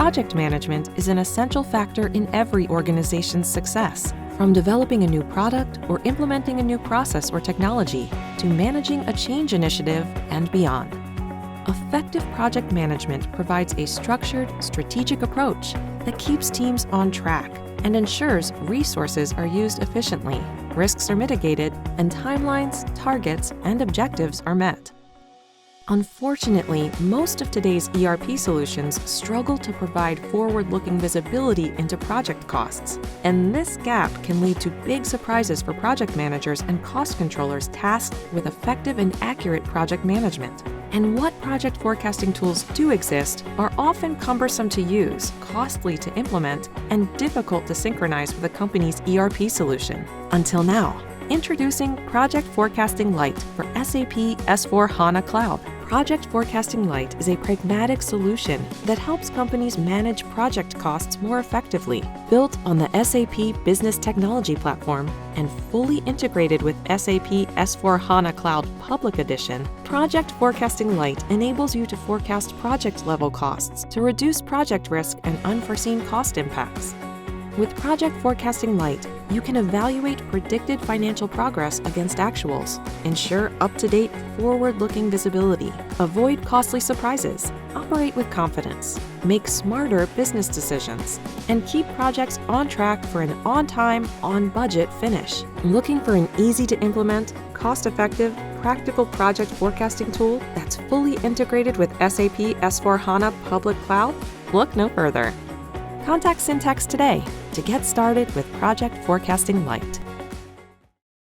Project management is an essential factor in every organization's success, from developing a new product or implementing a new process or technology to managing a change initiative and beyond. Effective project management provides a structured, strategic approach that keeps teams on track and ensures resources are used efficiently, risks are mitigated, and timelines, targets, and objectives are met. Unfortunately, most of today's ERP solutions struggle to provide forward-looking visibility into project costs, and this gap can lead to big surprises for project managers and cost controllers tasked with effective and accurate project management. And what project forecasting tools do exist are often cumbersome to use, costly to implement, and difficult to synchronize with a company's ERP solution. Until now. Introducing Project Forecasting Lite for SAP S/4HANA Cloud. Project Forecasting Lite is a pragmatic solution that helps companies manage project costs more effectively. Built on the SAP Business Technology Platform and fully integrated with SAP S/4HANA Cloud Public Edition, Project Forecasting Lite enables you to forecast project-level costs to reduce project risk and unforeseen cost impacts. With Project Forecasting Lite, you can evaluate predicted financial progress against actuals, ensure up-to-date, forward-looking visibility, avoid costly surprises, operate with confidence, make smarter business decisions, and keep projects on track for an on-time, on-budget finish. Looking for an easy-to-implement, cost-effective, practical project forecasting tool that's fully integrated with SAP S/4HANA Public Cloud? Look no further. Contact Syntax today to get started with Project Forecasting Lite.